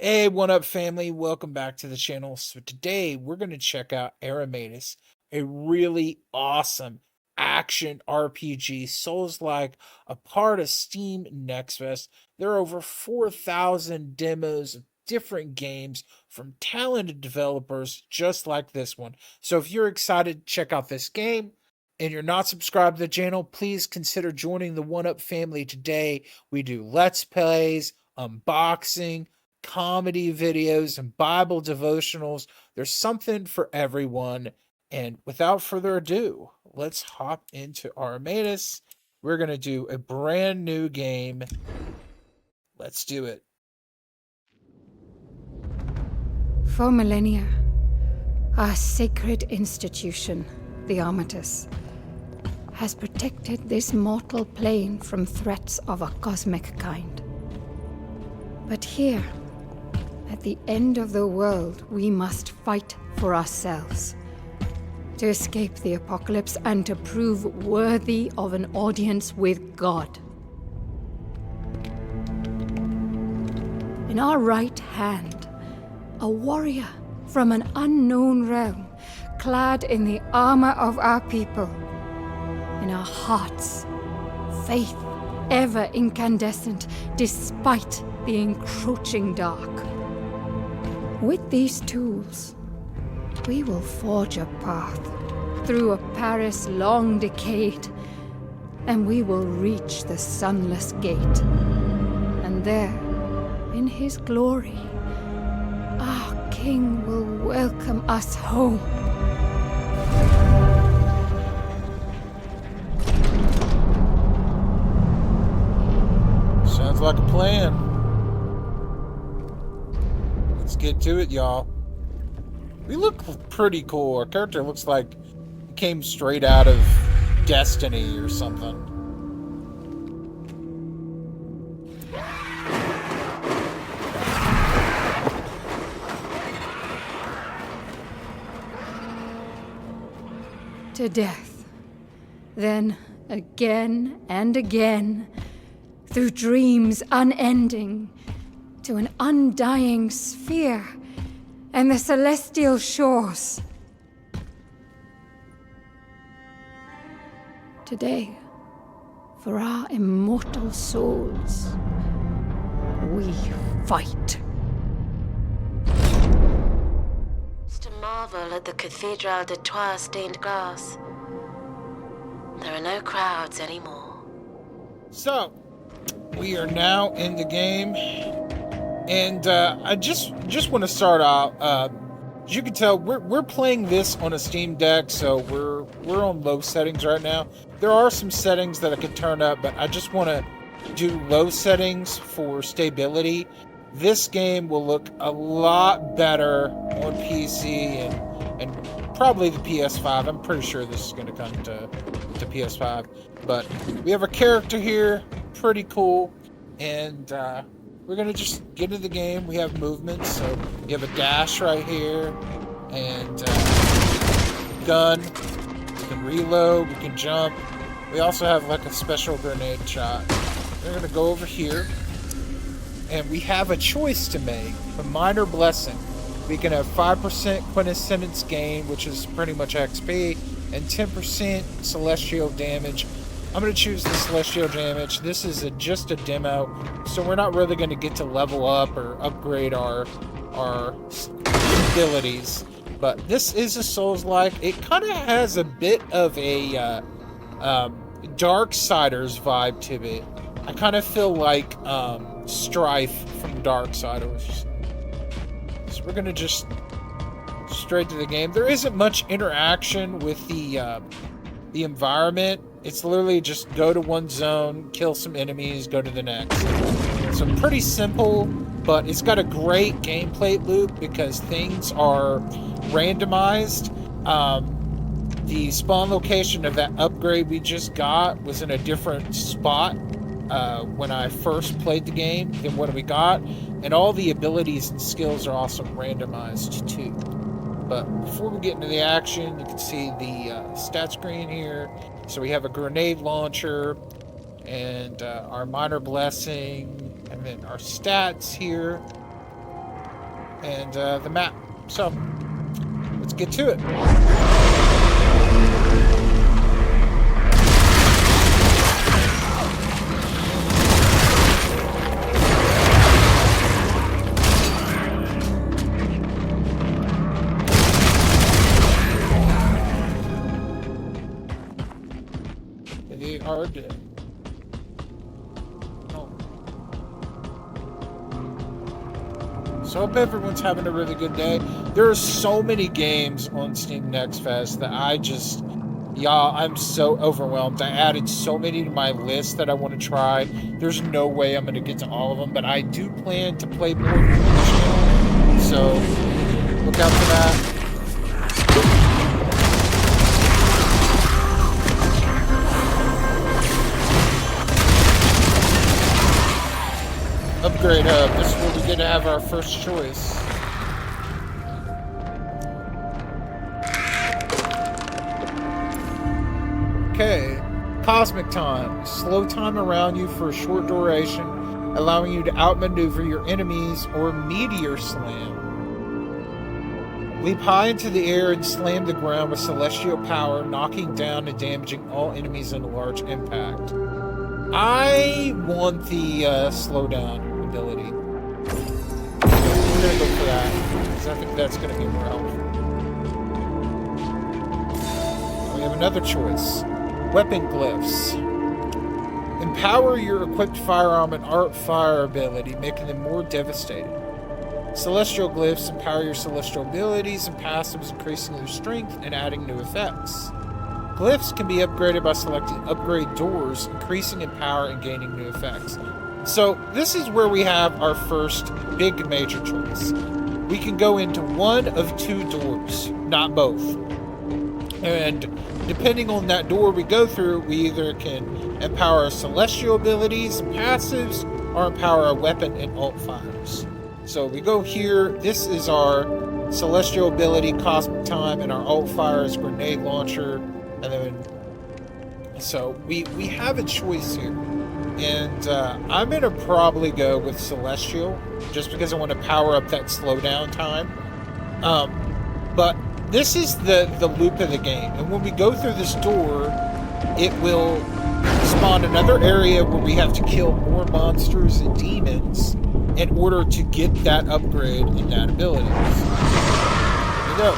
Hey, what up, family? Welcome back to the channel. So today we're going to check out Armatus, a really awesome action RPG, Souls-like, a part of Steam Next Fest. There are over 4,000 demos of different games from talented developers just like this one. So if you're excited to check out this game and you're not subscribed to the channel, please consider joining the One Up family today. We do Let's Plays, unboxing, comedy videos, and Bible devotionals. There's something for everyone. And without further ado, let's hop into Armatus. We're going to do a brand new game. Let's do it. For millennia, our sacred institution, the Armatus, has protected this mortal plane from threats of a cosmic kind. But here, at the end of the world, we must fight for ourselves, to escape the apocalypse and to prove worthy of an audience with God. In our right hand, a warrior from an unknown realm, clad in the armor of our people. In our hearts, faith ever incandescent despite the encroaching dark. With these tools, we will forge a path through a Paris long decayed, and we will reach the Sunless Gate. And there, in his glory, our King will welcome us home. Sounds like a plan. Let's get to it, y'all. We look pretty cool. Our character looks like he came straight out of Destiny or something. To death, then again and again, through dreams unending, to an undying sphere and the celestial shores. Today, for our immortal souls, we fight. To marvel at the Cathedral de Troyes stained glass. There are no crowds anymore. So, we are now in the game, and I just want to start out. As you can tell, we're playing this on a Steam Deck, so we're on low settings right now. There are some settings that I could turn up, but I just want to do low settings for stability. This game will look a lot better on PC and probably the PS5. I'm pretty sure this is going to come to PS5. But we have a character here, pretty cool, and we're going to just get into the game. We have movements, so you have a dash right here, and gun. We can reload, we can jump. We also have like a special grenade shot. We're going to go over here. And we have a choice to make, a minor blessing. We can have 5% quintessence gain, which is pretty much XP, and 10% celestial damage. I'm going to choose the celestial damage. This is just a demo, so we're not really going to get to level up or upgrade our abilities. But this is a Souls-like. It kind of has a bit of a Darksiders vibe to it. I kind of feel like Strife from Darksiders. So we're gonna just straight to the game. There isn't much interaction with the environment. It's literally just go to one zone, kill some enemies, go to the next. So pretty simple, but it's got a great gameplay loop because things are randomized. The spawn location of that upgrade we just got was in a different spot when I first played the game than what we got, and all the abilities and skills are also randomized too. But before we get into the action, you can see the stat screen here. So we have a grenade launcher and our minor blessing, and then our stats here. and the map. So, let's get to it. They are dead. So I hope everyone's having a really good day. There are so many games on Steam Next Fest that I'm so overwhelmed. I added so many to my list that I want to try. There's no way I'm going to get to all of them, but I do plan to play more on this channel. So look out for that. Upgrade Hub. This is where we get to have our first choice. Okay. Cosmic Time. Slow time around you for a short duration, allowing you to outmaneuver your enemies or meteor slam. Leap high into the air and slam the ground with celestial power, knocking down and damaging all enemies in a large impact. I want the slowdown ability. I'm gonna go for that, because I think that's gonna be more helpful. We have another choice. Weapon Glyphs. Empower your equipped firearm and art fire ability, making them more devastating. Celestial Glyphs empower your celestial abilities and passives, increasing their strength and adding new effects. Glyphs can be upgraded by selecting Upgrade Doors, increasing in power and gaining new effects. So this is where we have our first big major choice. We can go into one of two doors, not both. And depending on that door we go through, we either can empower our celestial abilities and passives, or empower our weapon and alt fires. So we go here. This is our celestial ability, Cosmic Time, and our alt fire is Grenade Launcher. And then, so we have a choice here, and I'm gonna probably go with Celestial just because I want to power up that slowdown time. But this is the loop of the game, and when we go through this door, it will spawn another area where we have to kill more monsters and demons in order to get that upgrade in that ability. So, here we go.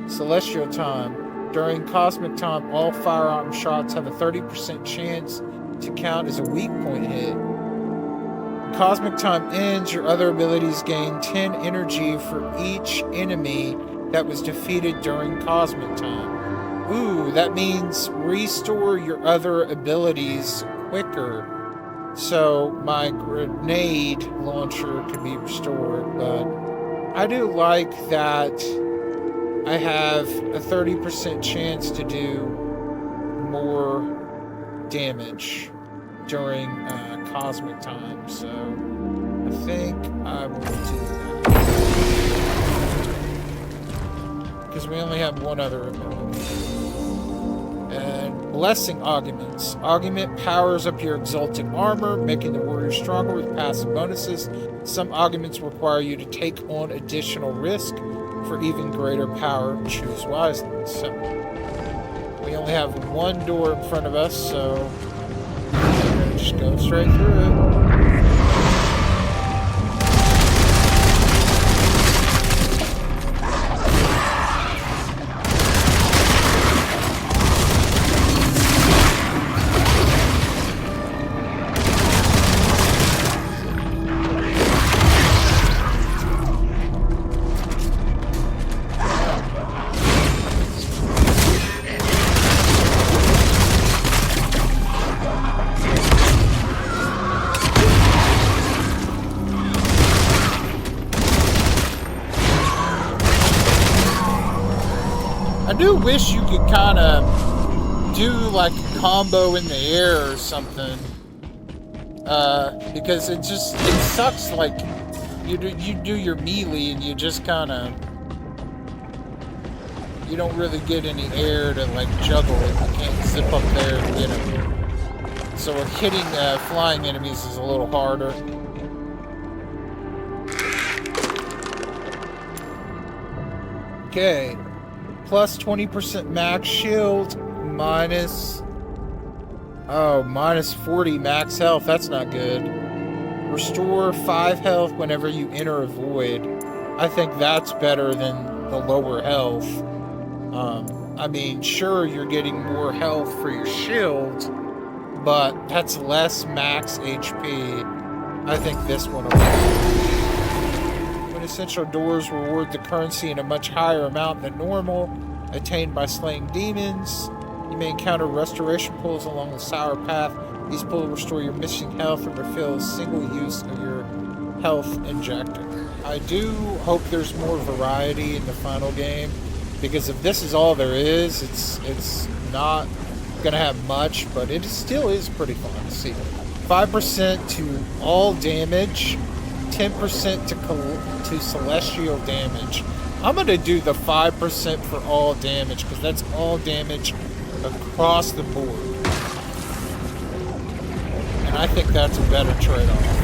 Celestial Time. During Cosmic Time, all firearm shots have a 30% chance to count as a weak point hit. When Cosmic Time ends, your other abilities gain 10 energy for each enemy that was defeated during Cosmic Time. Ooh, that means restore your other abilities quicker. So my grenade launcher can be restored, but I do like that I have a 30% chance to do more damage during Cosmic Time, so I think I will do that. Because we only have one other ability. And Blessing Augments. Augment powers up your exalted armor, making the warrior stronger with passive bonuses. Some augments require you to take on additional risk, For even greater power, choose wisely. So, we only have one door in front of us, so we're gonna just go straight through it. I do wish you could kind of do like a combo in the air or something, because it sucks. Like you do your melee and you just kind of, you don't really get any air to like juggle it. You can't zip up there and get them. So hitting flying enemies is a little harder. Okay. Plus 20% max shield, minus 40 max health. That's not good. Restore 5 health whenever you enter a void. I think that's better than the lower health. I mean, sure, you're getting more health for your shield, but that's less max HP. I think this one will be. Essential doors reward the currency in a much higher amount than normal, attained by slaying demons. You may encounter restoration pools along the sour path. These pools restore your missing health and refill a single use of your health injector. I do hope there's more variety in the final game, because if this is all there is, it's not gonna have much, but it still is pretty fun to see. 5% to all damage, 10% to celestial damage. I'm going to do the 5% for all damage, because that's all damage across the board. And I think that's a better trade-off.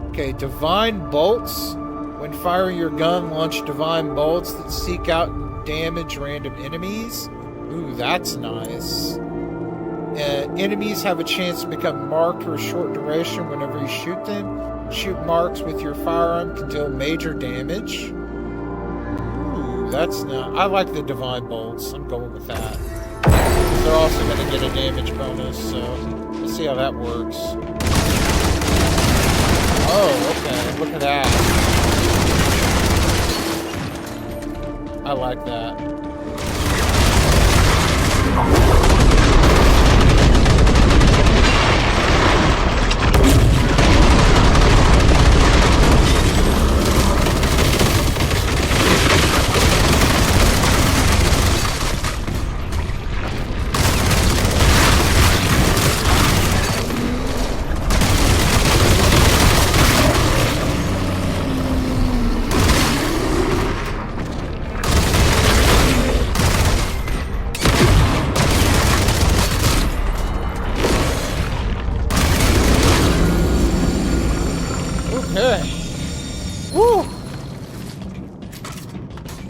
Okay, divine bolts. When firing your gun, launch divine bolts that seek out and damage random enemies. Ooh, that's nice. Enemies have a chance to become marked for a short duration whenever you shoot them. Shoot marks with your firearm can deal major damage. Ooh, that's nice. I like the divine bolts. I'm going with that. They're also going to get a damage bonus, so let's see how that works. Oh, okay. Look at that. I like that.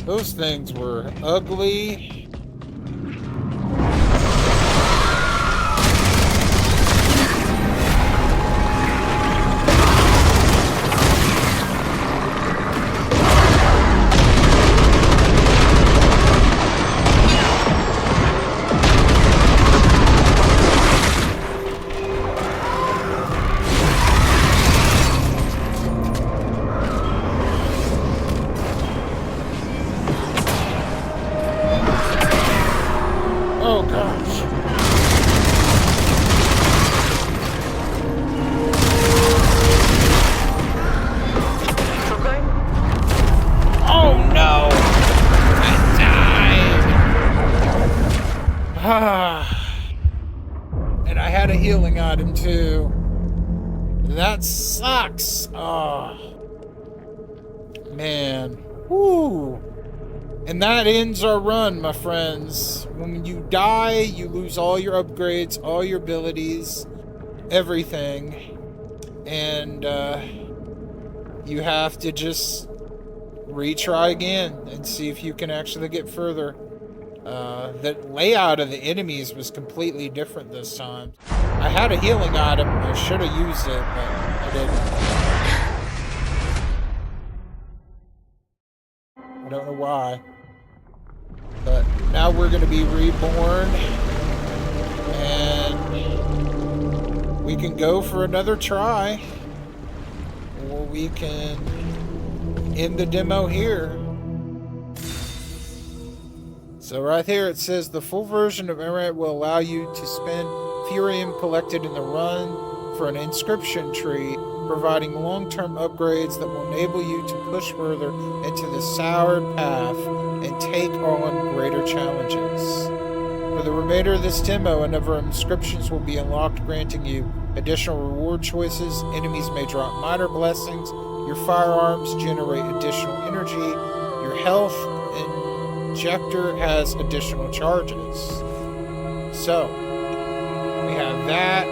Those things were ugly. And I had a healing item too. That sucks. Oh man. Whoo. And that ends our run, my friends. When you die, you lose all your upgrades, all your abilities, everything. And you have to just retry again and see if you can actually get further. The layout of the enemies was completely different this time. I had a healing item. I should have used it, but I didn't. I don't know why. But now we're going to be reborn. And we can go for another try. Or we can end the demo here. So right here it says the full version of Armatus will allow you to spend Furium collected in the run for an inscription tree, providing long-term upgrades that will enable you to push further into the soured path and take on greater challenges. For the remainder of this demo, a number of inscriptions will be unlocked, granting you additional reward choices. Enemies may drop minor blessings. Your firearms generate additional energy. Your health injector has additional charges. So, we have that.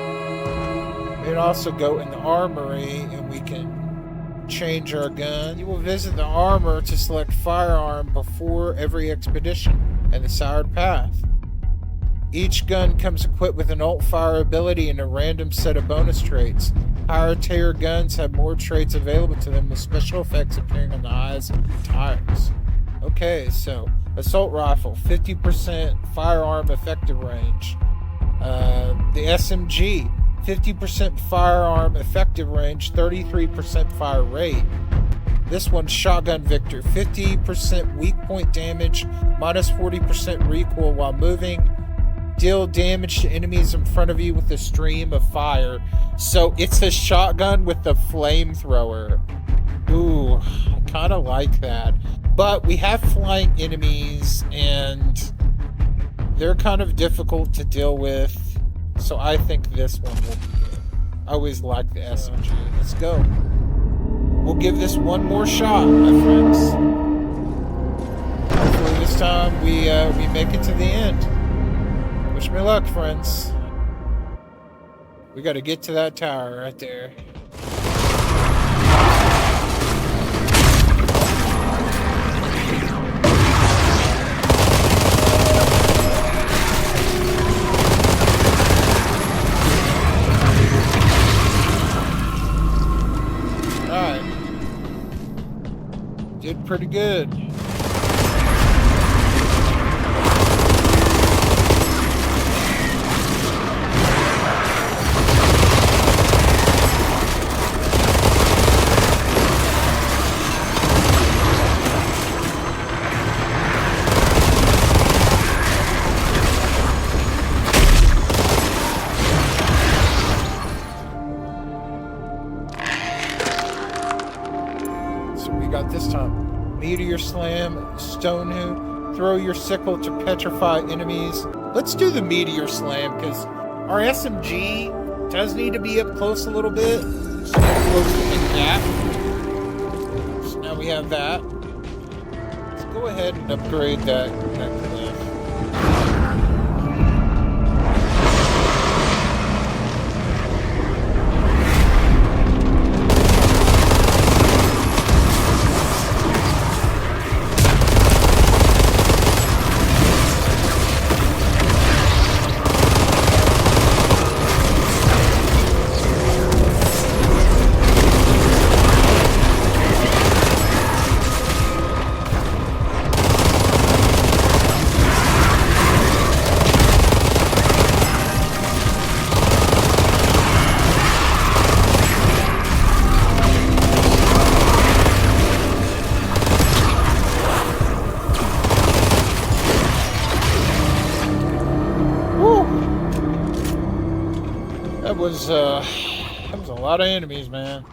We can also go in the armory and we can change our gun. You will visit the armor to select firearm before every expedition and the soured path. Each gun comes equipped with an alt-fire ability and a random set of bonus traits. Higher tier guns have more traits available to them with special effects appearing on the eyes and tires. Okay, so assault rifle, 50% firearm effective range. The SMG, 50% firearm effective range, 33% fire rate. This one's Shotgun Victor, 50% weak point damage, minus 40% recoil while moving. Deal damage to enemies in front of you with a stream of fire. So it's a shotgun with a flamethrower. Ooh, I kind of like that. But we have flying enemies and they're kind of difficult to deal with. So I think this one will be good. I always like the SMG. Let's go. We'll give this one more shot, my friends. Hopefully this time we make it to the end. Wish me luck, friends. We got to get to that tower right there. Alright. Did pretty good. This time, meteor slam, stone hoop, throw your sickle to petrify enemies. Let's do the meteor slam because our SMG does need to be up close a little bit. So close to that. So now we have that. Let's go ahead and upgrade that cliff. That was a lot of enemies, man.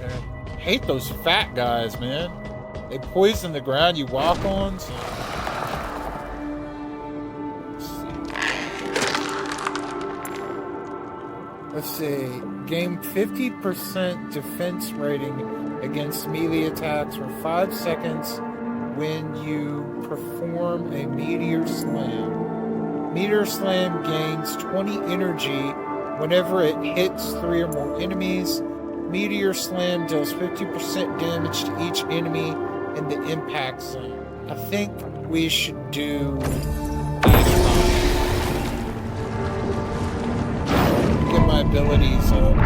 I hate those fat guys, man. They poison the ground you walk on. So. Let's see. Gain 50% defense rating against melee attacks for 5 seconds when you perform a meteor slam. Meteor slam gains 20 energy whenever it hits 3 or more enemies. Meteor slam deals 50% damage to each enemy in the impact zone. I think we should do 85. Get my abilities up.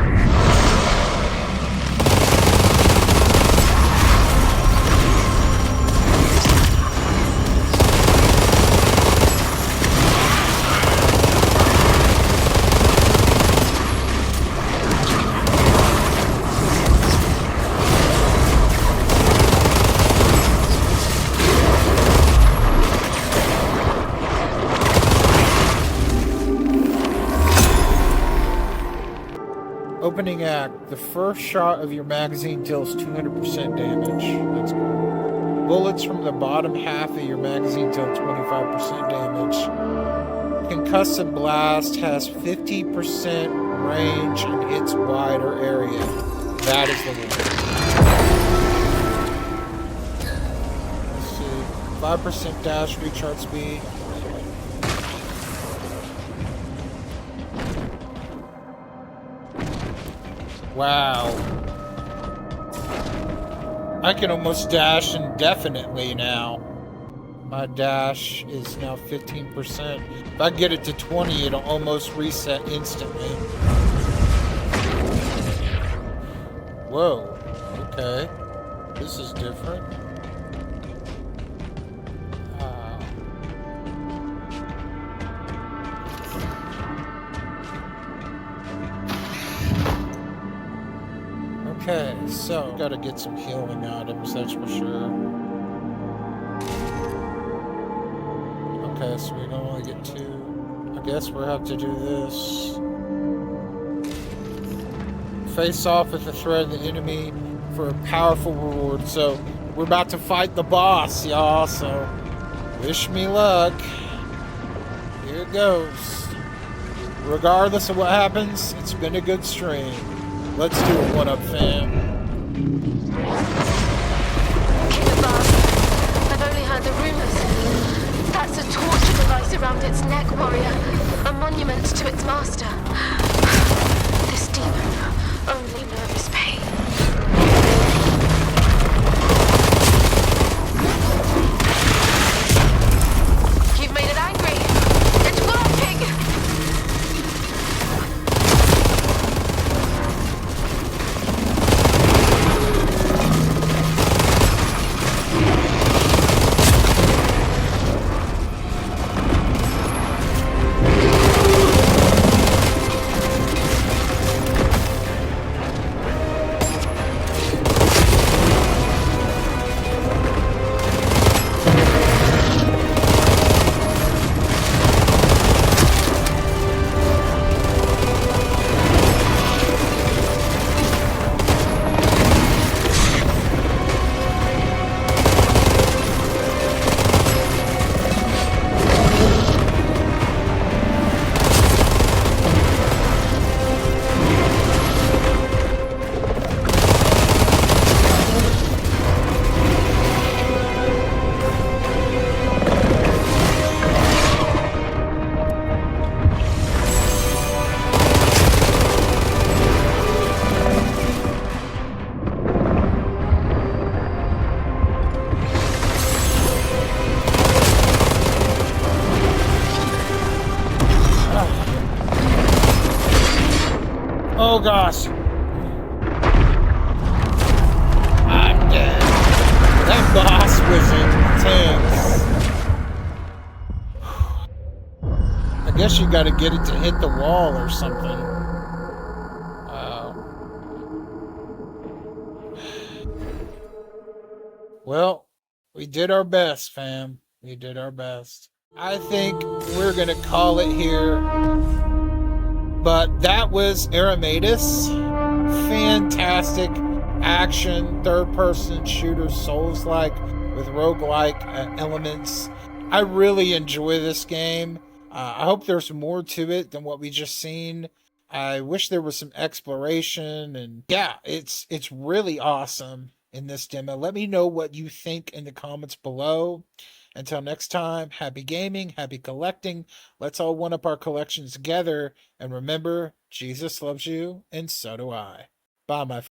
Opening act. The first shot of your magazine deals 200% damage. That's cool. Bullets from the bottom half of your magazine deal 25% damage. Concussive blast has 50% range and hits wider area. That is the one. Let's see. 5% dash recharge speed. Wow. I can almost dash indefinitely now. My dash is now 15%. If I get it to 20, it'll almost reset instantly. Whoa. Okay. This is different. Okay, so gotta get some healing items, that's for sure. Okay, so we can only get 2. I guess we'll have to do this. Face off with the threat of the enemy for a powerful reward. So we're about to fight the boss, y'all, so wish me luck. Here it goes. Regardless of what happens, it's been a good stream. Let's do a one-up, fam. Kill the bastard. I've only heard the rumors. That's a torture device around its neck, warrior. A monument to its master. This demon only knows pain. You've made it angry. It's working! Oh gosh. I'm dead. That boss was intense. I guess you gotta get it to hit the wall or something. Well, we did our best, fam. We did our best. I think we're gonna call it here. But that was Armatus. Fantastic action, third-person shooter, Souls-like, with roguelike elements. I really enjoy this game. I hope there's more to it than what we just seen. I wish there was some exploration, and yeah, it's really awesome. in this demo. Let me know what you think in the comments below. Until next time, happy gaming, happy collecting. Let's all one up our collections together. And remember, Jesus loves you, and so do I. Bye, my friends.